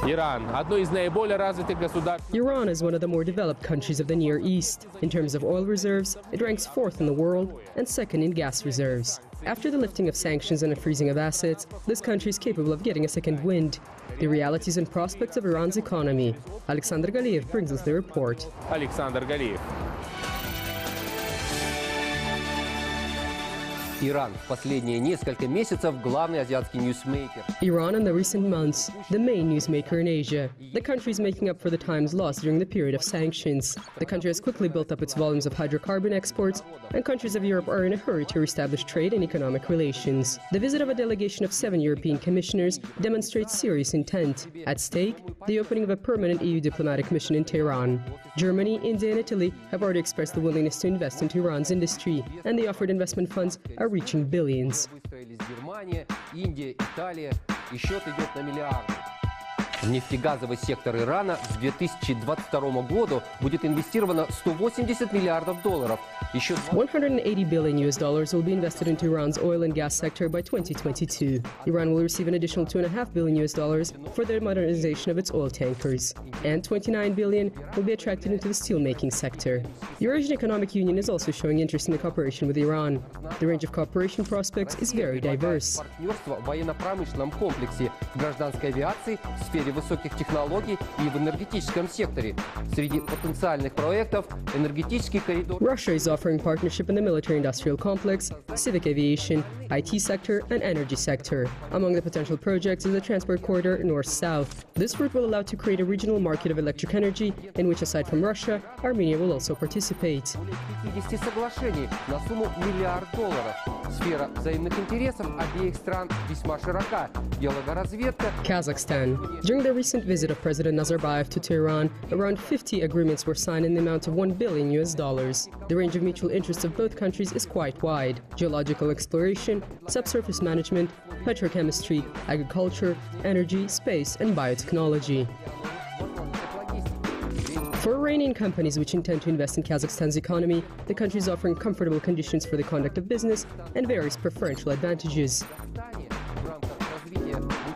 Iran is one of the more developed countries of the Near East. In terms of oil reserves, it ranks 4th in the world and 2nd in gas reserves. After the lifting of sanctions and a freezing of assets, this country is capable of getting a second wind. The realities and prospects of Iran's economy. Alexander Galiev brings us the report. Alexander Galiev. Iran последние несколько месяцев главный азиатский ньюсмейкер. Iran in the recent months, the main newsmaker in Asia. The country is making up for the times lost during the period of sanctions. The country has quickly built up its volumes of hydrocarbon exports, and countries of Europe are in a hurry to reestablish trade and economic relations. The visit of a delegation of 7 European commissioners demonstrates serious intent. At stake, the opening of a permanent EU diplomatic mission in Tehran. Germany, India, and Italy have already expressed the willingness to invest into Iran's industry, and the offered investment funds are reaching billions. В нефтегазовый сектор Ирана к 2022 году будет инвестировано $180 миллиардов. Еще $180 billion will be invested into Iran's oil and gas sector by 2022. Iran will receive an additional $2.5 billion for the modernization of its oil tankers, and $29 billion will be attracted into the steelmaking sector. The Eurasian Economic Union is also showing interest in the cooperation with Iran. The range of cooperation prospects is very diverse. Партнерство в военно-промышленном комплексе, в гражданской авиации, в сфере высоких технологий и в энергетическом секторе. Среди потенциальных проектов энергетический коридор. Russia is offering partnership in the military-industrial complex, civic aviation, IT sector, and energy sector. Among the potential projects is the transport corridor north-south. This route will allow to create a regional market of electric energy, in which, aside from Russia, Armenia will also participate. 50 соглашений на сумму $1 миллиард. Сфера взаимных интересов обеих стран весьма широка. Геологоразведка. Kazakhstan. During the recent visit of President Nazarbayev to Tehran, around 50 agreements were signed in the amount of $1 billion. The range of mutual interests of both countries is quite wide: geological exploration, subsurface management, petrochemistry, agriculture, energy, space, and biotechnology. For Iranian companies which intend to invest in Kazakhstan's economy, the country is offering comfortable conditions for the conduct of business and various preferential advantages.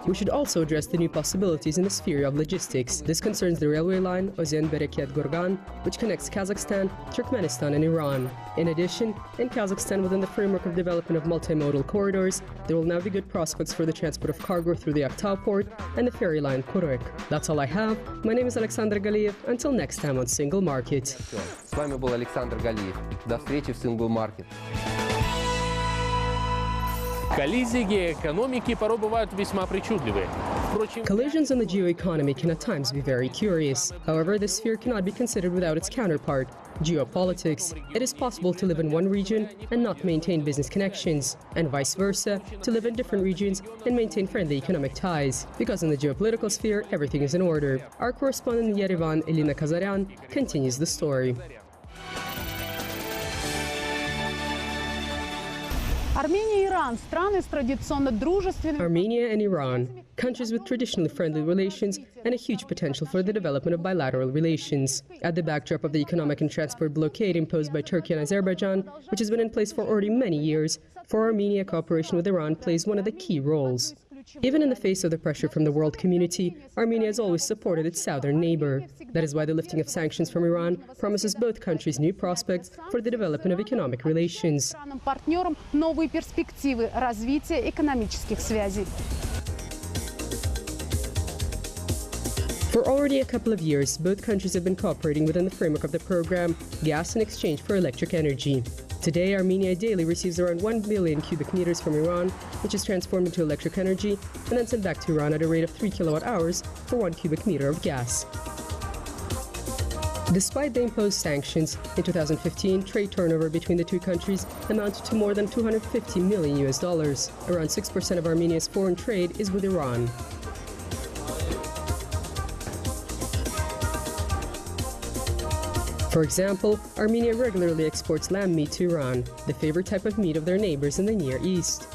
We should also address the new possibilities in the sphere of logistics. This concerns the railway line Ozen-Bereket-Gorgan, which connects Kazakhstan, Turkmenistan, and Iran. In addition, in Kazakhstan, within the framework of development of multimodal corridors, there will now be good prospects for the transport of cargo through the Aktau port and the ferry line Kurek. That's all I have. My name is Alexander Galiev. Until next time on Single Market. С вами был Александр Галиев. До встречи в Single Market. Коллизии геоэкономики порой бывают весьма причудливые. Collisions in the geoeconomy can at times be very curious. However, this sphere cannot be considered without its counterpart, geopolitics. It is possible to live in one region and not maintain business connections, and vice versa, to live in different regions and maintain friendly economic ties. Because in the geopolitical sphere, everything is in order. Our correspondent in Yerevan, Elina Kazaryan, continues the story. Armenia and Iran, countries with traditionally friendly relations and a huge potential for the development of bilateral relations. At the backdrop of the economic and transport blockade imposed by Turkey and Azerbaijan, which has been in place for already many years, for Armenia, cooperation with Iran plays one of the key roles. Even in the face of the pressure from the world community, Armenia has always supported its southern neighbor. That is why the lifting of sanctions from Iran promises both countries new prospects for the development of economic relations. For already a couple of years, both countries have been cooperating within the framework of the program Gas in Exchange for Electric Energy. Today, Armenia daily receives around 1 billion cubic meters from Iran, which is transformed into electric energy and then sent back to Iran at a rate of 3 kilowatt-hours for 1 cubic meter of gas. Despite the imposed sanctions, in 2015, trade turnover between the two countries amounted to more than $250 million. Around 6% of Armenia's foreign trade is with Iran. For example, Armenia regularly exports lamb meat to Iran, the favorite type of meat of their neighbors in the Near East.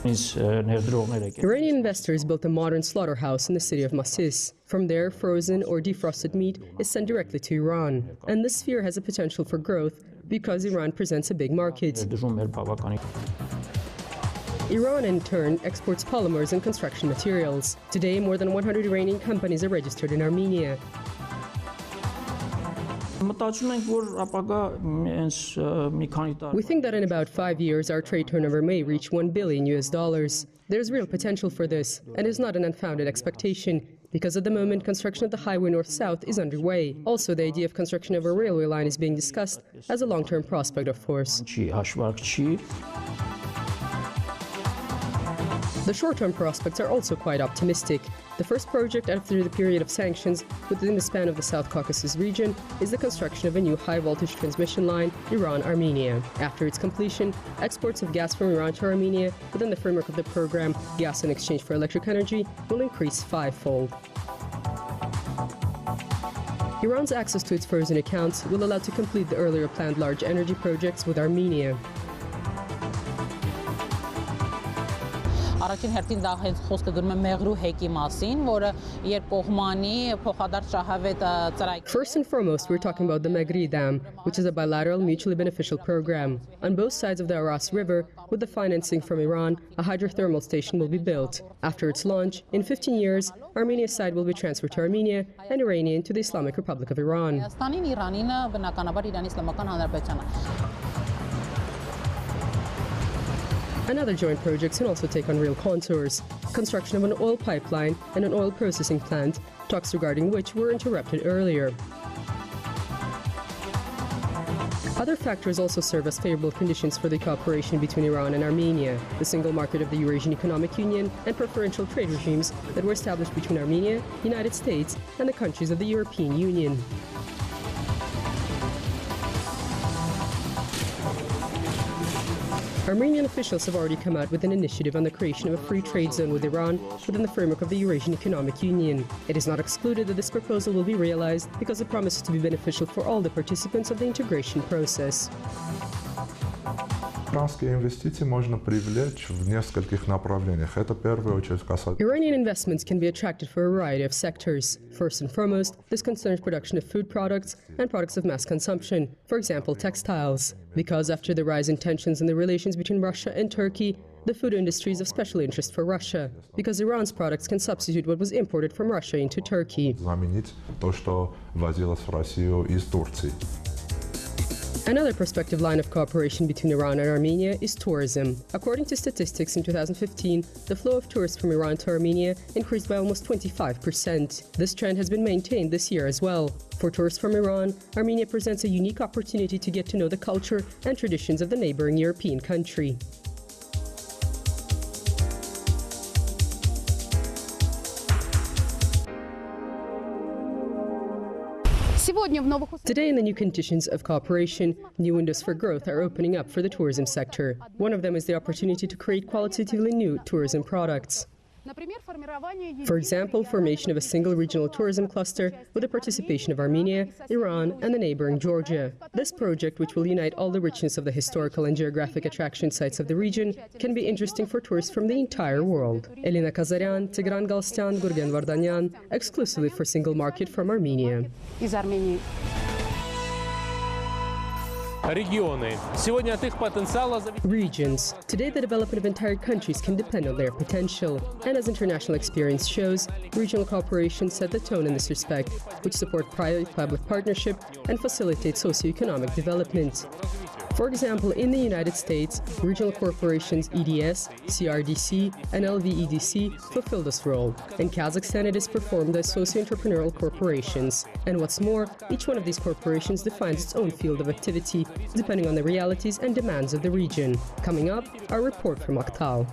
Iranian investors built a modern slaughterhouse in the city of Masis. From there, frozen or defrosted meat is sent directly to Iran. And this sphere has a potential for growth because Iran presents a big market. Iran, in turn, exports polymers and construction materials. Today, more than 100 Iranian companies are registered in Armenia. We think that in about 5 years, our trade turnover may reach $1 billion. There's real potential for this, and is not an unfounded expectation, because at the moment, construction of the highway north-south is underway. Also, the idea of construction of a railway line is being discussed as a long-term prospect, of course. The short-term prospects are also quite optimistic. The first project after the period of sanctions within the span of the South Caucasus region is the construction of a new high-voltage transmission line, Iran-Armenia. After its completion, exports of gas from Iran to Armenia within the framework of the program Gas in Exchange for Electric Energy will increase 5-fold. Iran's access to its frozen accounts will allow to complete the earlier planned large energy projects with Armenia. Առաջին հերթին դա հենց խոսքը գնում է մեղրու հեկի մասին, որը երբ կողմանի փոխադարձ շահավետ ծրայք. First and foremost, we're talking about the Megri Dam, which is a bilateral mutually beneficial program. On both sides of the Aras River, with the financing from Iran, a hydrothermal station will be built. After its launch, in 15 years, Armenia's side will be transferred to Armenia and Iranian to the Islamic Republic of Iran. Another joint project can also take on real contours. Construction of an oil pipeline and an oil processing plant, talks regarding which were interrupted earlier. Other factors also serve as favorable conditions for the cooperation between Iran and Armenia: the single market of the Eurasian Economic Union and preferential trade regimes that were established between Armenia, the United States, and the countries of the European Union. Armenian officials have already come out with an initiative on the creation of a free trade zone with Iran within the framework of the Eurasian Economic Union. It is not excluded that this proposal will be realized because it promises to be beneficial for all the participants of the integration process. Iranian investments can be attracted for a variety of sectors. First and foremost, this concerns production of food products and products of mass consumption, for example, textiles. Because after the rise in tensions in the relations between Russia and Turkey, the food industry is of special interest for Russia, because Iran's products can substitute what was imported from Russia into Turkey. Another prospective line of cooperation between Iran and Armenia is tourism. According to statistics in 2015, the flow of tourists from Iran to Armenia increased by almost 25%. This trend has been maintained this year as well. For tourists from Iran, Armenia presents a unique opportunity to get to know the culture and traditions of the neighboring European country. Today, in the new conditions of cooperation, new windows for growth are opening up for the tourism sector. One of them is the opportunity to create qualitatively new tourism products. For example, formation of a single regional tourism cluster with the participation of Armenia, Iran, and the neighboring Georgia. This project, which will unite all the richness of the historical and geographic attraction sites of the region, can be interesting for tourists from the entire world. Elena Kazaryan, Tigran Galstyan, Gurgen Vardanyan, exclusively for Single Market from Armenia. Regions. Today, the development of entire countries can depend on their potential. And as international experience shows, regional cooperation set the tone in this respect, which support private-public partnership and facilitate socio-economic development. For example, in the United States, regional corporations EDS, CRDC, and LVEDC fulfill this role. In Kazakhstan, it is performed as socio-entrepreneurial corporations. And what's more, each one of these corporations defines its own field of activity, depending on the realities and demands of the region. Coming up, our report from Aktau.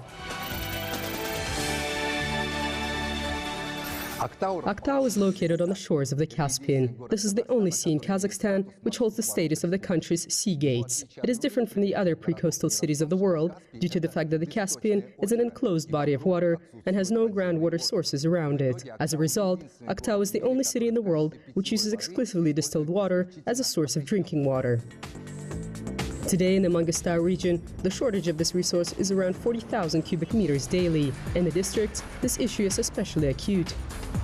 Aktau is located on the shores of the Caspian. This is the only sea in Kazakhstan which holds the status of the country's sea gates. It is different from the other pre-coastal cities of the world due to the fact that the Caspian is an enclosed body of water and has no groundwater sources around it. As a result, Aktau is the only city in the world which uses exclusively distilled water as a source of drinking water. Today, in the Mangistau region, the shortage of this resource is around 40,000 cubic meters daily. In the districts, this issue is especially acute.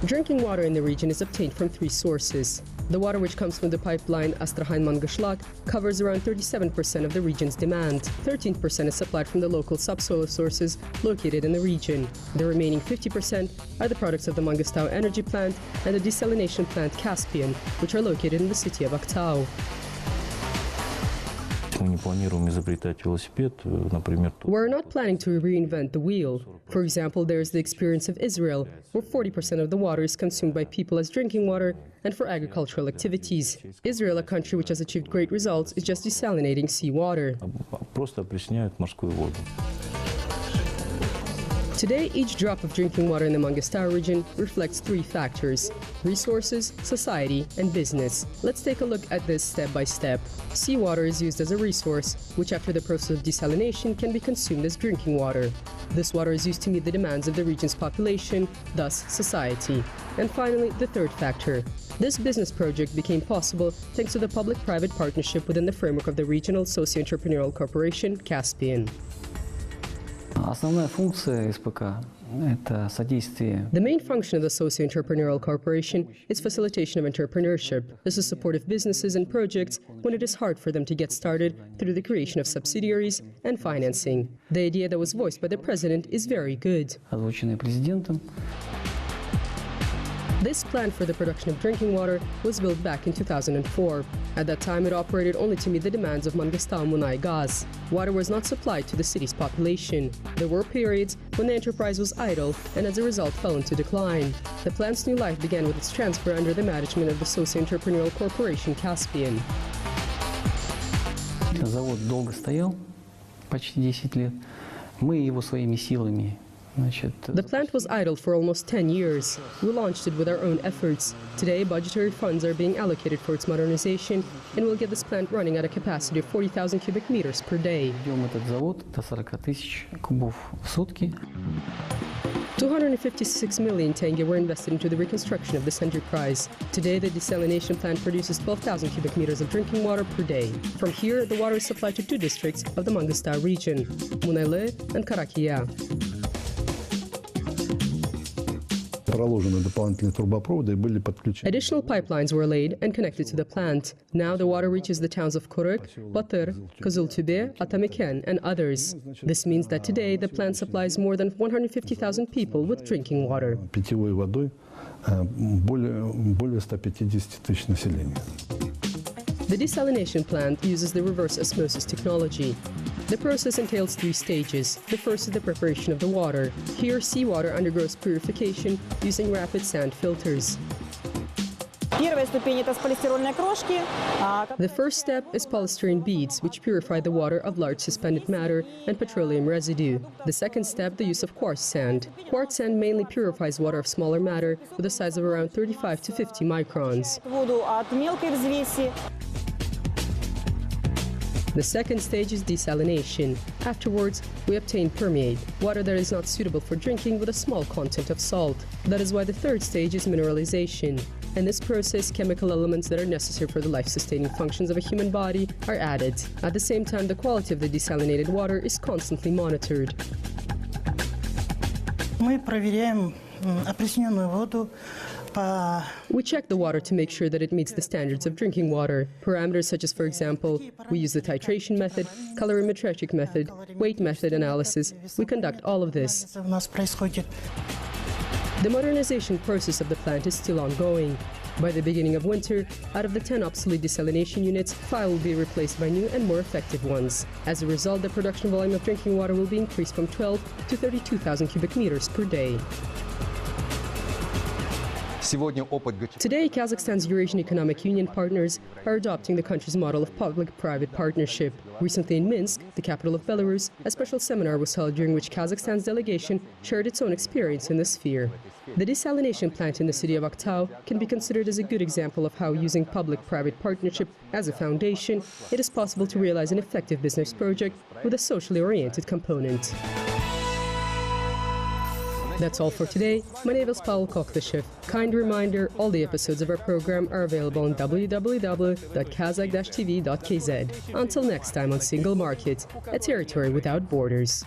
Drinking water in the region is obtained from 3 sources: The water which comes from the pipeline Astrakhan-Mangyshlak covers around 37% of the region's demand. 13% is supplied from the local subsoil sources located in the region. The remaining 50% are the products of the Mangistau energy plant and the desalination plant Caspian, which are located in the city of Aktau. We're not planning to reinvent the wheel. For example, there is the experience of Israel, where 40% of the water is consumed by people as drinking water and for agricultural activities. Israel, a country which has achieved great results, is just desalinating seawater. Today, each drop of drinking water in the Mangistau region reflects three factors: resources, society, and business. Let's take a look at this step by step. Seawater is used as a resource, which after the process of desalination can be consumed as drinking water. This water is used to meet the demands of the region's population, thus society. And finally, the third factor. This business project became possible thanks to the public-private partnership within the framework of the Regional Socio-Entrepreneurial Corporation, Caspian. The main function of the Socio-Entrepreneurial Corporation is facilitation of entrepreneurship. This is support of businesses and projects when it is hard for them to get started through the creation of subsidiaries and financing. The idea that was voiced by the President is very good. This plant for the production of drinking water was built back in 2004. At that time, it operated only to meet the demands of Mangistau Munai gas. Water was not supplied to the city's population. There were periods when the enterprise was idle and as a result fell into decline. The plant's new life began with its transfer under the management of the Socio-Entrepreneurial Corporation Caspian. Завод долго стоял, почти 10 лет. Мы его своими силами. The plant was idle for almost 10 years. We launched it with our own efforts. Today, budgetary funds are being allocated for its modernization, and we'll get this plant running at a capacity of 40,000 cubic meters per day. Ведем этот завод до 40 тысяч кубов в сутки. 256 million tenge were invested into the reconstruction of this enterprise. Today, the desalination plant produces 12,000 cubic meters of drinking water per day. From here, the water is supplied to two districts of the Mangistau region, Munayle and Karakia. Additional pipelines were laid and connected to the plant. Now the water reaches the towns of Koruk, Batyr, Kızıltübe, Atamiken, and others. This means that today the plant supplies more than 150,000 people with drinking water. The desalination plant uses the reverse osmosis technology. The process entails three stages. The first is the preparation of the water. Here, seawater undergoes purification using rapid sand filters. The first step is polystyrene beads, which purify the water of large suspended matter and petroleum residue. The second step, the use of quartz sand. Quartz sand mainly purifies water of smaller matter with a size of around 35 to 50 microns. The second stage is desalination. Afterwards, we obtain permeate, water that is not suitable for drinking with a small content of salt. That is why the third stage is mineralization. In this process, chemical elements that are necessary for the life-sustaining functions of a human body are added. At the same time, the quality of the desalinated water is constantly monitored. We check the water to make sure that it meets the standards of drinking water. Parameters such as, for example, we use the titration method, colorimetric method, weight method analysis. We conduct all of this. The modernization process of the plant is still ongoing. By the beginning of winter, out of the 10 obsolete desalination units, 5 will be replaced by new and more effective ones. As a result, the production volume of drinking water will be increased from 12 to 32,000 cubic meters per day. Today, Kazakhstan's Eurasian Economic Union partners are adopting the country's model of public-private partnership. Recently in Minsk, the capital of Belarus, a special seminar was held during which Kazakhstan's delegation shared its own experience in this sphere. The desalination plant in the city of Aktau can be considered as a good example of how, using public-private partnership as a foundation, it is possible to realize an effective business project with a socially oriented component. That's all for today. My name is Pavel Koktashev. Kind reminder, all the episodes of our program are available on www.kazakh-tv.kz. Until next time on Single Market, a territory without borders.